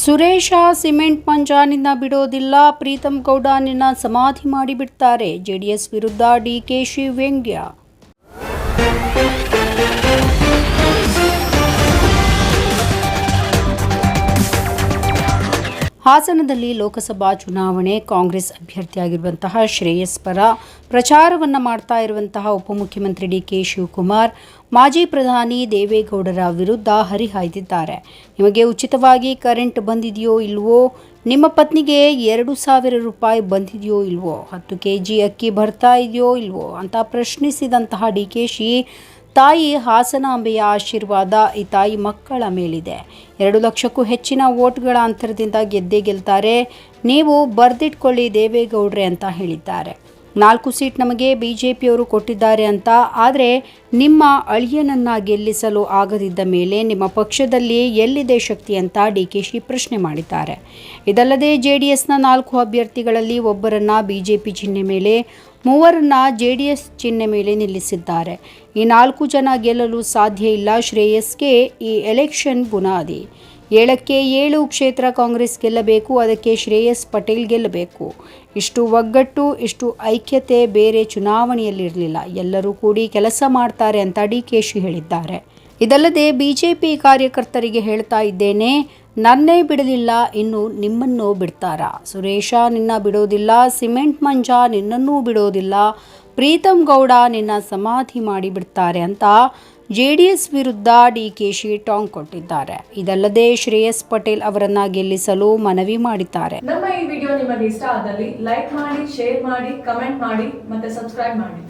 Suresh cement ಮಂಜಾನಿಂದ ಬಿಡೋದಿಲ್ಲ, ಪ್ರೀತಂ ಗೌಡ ನಿನ್ನ ಸಮಾಧಿ ಮಾಡಿಬಿಡ್ತಾರೆ. ಜೆಡಿಎಸ್ ವಿರುದ್ಧ ಡಿಕೆಶಿ ವ್ಯಂಗ್ಯ. ಹಾಸನದಲ್ಲಿ ಲೋಕಸಭಾ ಚುನಾವಣೆ ಕಾಂಗ್ರೆಸ್ ಅಭ್ಯರ್ಥಿಯಾಗಿರುವಂತಹ ಶ್ರೇಯಸ್ ಪರ ಪ್ರಚಾರವನ್ನು ಮಾಡ್ತಾ ಇರುವಂತಹ ಉಪಮುಖ್ಯಮಂತ್ರಿ ಡಿಕೆ ಶಿವಕುಮಾರ್ ಮಾಜಿ ಪ್ರಧಾನಿ ದೇವೇಗೌಡರ ವಿರುದ್ಧ ಹರಿಹಾಯ್ದಿದ್ದಾರೆ. ನಿಮಗೆ ಉಚಿತವಾಗಿ ಕರೆಂಟ್ ಬಂದಿದೆಯೋ ಇಲ್ವೋ, ನಿಮ್ಮ ಪತ್ನಿಗೆ 2,000 ರೂಪಾಯಿ ಬಂದಿದೆಯೋ ಇಲ್ವೋ, 10 kg ಅಕ್ಕಿ ಬರ್ತಾ ಇದೆಯೋ ಇಲ್ವೋ ಅಂತ ಪ್ರಶ್ನಿಸಿದಂತಹ ಡಿಕೆಶಿ, ತಾಯಿ ಹಾಸನಾಂಬೆಯ ಆಶೀರ್ವಾದ ಈ ತಾಯಿ ಮಕ್ಕಳ ಮೇಲಿದೆ. 2 ಲಕ್ಷಕ್ಕೂ ಹೆಚ್ಚಿನ ವೋಟ್ಗಳ ಅಂತರದಿಂದ ಗೆದ್ದೇ ಗೆಲ್ತಾರೆ, ನೀವು ಬರ್ದಿಟ್ಕೊಳ್ಳಿ ದೇವೇಗೌಡ್ರೆ ಅಂತ ಹೇಳಿದ್ದಾರೆ. 4 ಸೀಟ್ ನಮಗೆ ಬಿಜೆಪಿಯವರು ಕೊಟ್ಟಿದ್ದಾರೆ ಅಂತ. ಆದರೆ ನಿಮ್ಮ ಅಳಿಯನನ್ನ ಗೆಲ್ಲಿಸಲು ಆಗದಿದ್ದ ಮೇಲೆ ನಿಮ್ಮ ಪಕ್ಷದಲ್ಲಿ ಎಲ್ಲಿದೆ ಶಕ್ತಿ ಅಂತ ಡಿಕೆಶಿ ಪ್ರಶ್ನೆ ಮಾಡಿದ್ದಾರೆ. ಇದಲ್ಲದೆ ಜೆಡಿಎಸ್ನ 4 ಅಭ್ಯರ್ಥಿಗಳಲ್ಲಿ ಒಬ್ಬರನ್ನ ಬಿಜೆಪಿ ಚಿಹ್ನೆ ಮೇಲೆ, 3ರನ್ನ ಜೆಡಿಎಸ್ ಚಿಹ್ನೆ ಮೇಲೆ ನಿಲ್ಲಿಸಿದ್ದಾರೆ. ಈ 4 ಜನ ಗೆಲ್ಲಲು ಸಾಧ್ಯ ಇಲ್ಲ. ಶ್ರೇಯಸ್ಗೆ ಈ ಎಲೆಕ್ಷನ್ ಬುನಾದಿ. 7ಕ್ಕೆ 7 ಕ್ಷೇತ್ರ ಕಾಂಗ್ರೆಸ್ ಗೆಲ್ಲಬೇಕು, ಅದಕ್ಕೆ ಶ್ರೇಯಸ್ ಪಟೇಲ್ ಗೆಲ್ಲಬೇಕು. ಇಷ್ಟು ಒಗ್ಗಟ್ಟು, ಇಷ್ಟು ಐಕ್ಯತೆ ಬೇರೆ ಚುನಾವಣೆಯಲ್ಲಿರಲಿಲ್ಲ. ಎಲ್ಲರೂ ಕೂಡಿ ಕೆಲಸ ಮಾಡ್ತಾರೆ ಅಂತ ಡಿಕೆಶಿ ಹೇಳಿದ್ದಾರೆ. ಇದಲ್ಲದೆ ಬಿಜೆಪಿ ಕಾರ್ಯಕರ್ತರಿಗೆ ಹೇಳ್ತಾ ಇದ್ದೇನೆ, ನನ್ನೇ ಬಿಡಲಿಲ್ಲ, ಇನ್ನು ನಿಮ್ಮನ್ನು ಬಿಡ್ತಾರಾ? ಸುರೇಶ ನಿನ್ನ ಬಿಡೋದಿಲ್ಲ, ಸಿಮೆಂಟ್ ಮಂಜ ನಿನ್ನನ್ನೂ ಬಿಡೋದಿಲ್ಲ, ಪ್ರೀತಂ ಗೌಡ ನಿನ್ನ ಸಮಾಧಿ ಮಾಡಿಬಿಡ್ತಾರೆ ಅಂತ ಜೆಡಿಎಸ್ ವಿರುದ್ಧ ಡಿಕೆಶಿ ಟಾಂಗ್ ಕೊಟ್ಟಿದ್ದಾರೆ. ಇದಲ್ಲದೆ ಶ್ರೇಯಸ್ ಪಟೇಲ್ ಅವರನ್ನ ಗೆಲ್ಲಿಸಲು ಮನವಿ ಮಾಡಿದ್ದಾರೆ. ನಮ್ಮ ಈ ವಿಡಿಯೋ ನಿಮಗೆ ಇಷ್ಟ ಆದಲ್ಲಿ ಲೈಕ್ ಮಾಡಿ, ಶೇರ್ ಮಾಡಿ, ಕಮೆಂಟ್ ಮಾಡಿ ಮತ್ತೆ ಸಬ್ಸ್ಕ್ರೈಬ್ ಮಾಡಿ.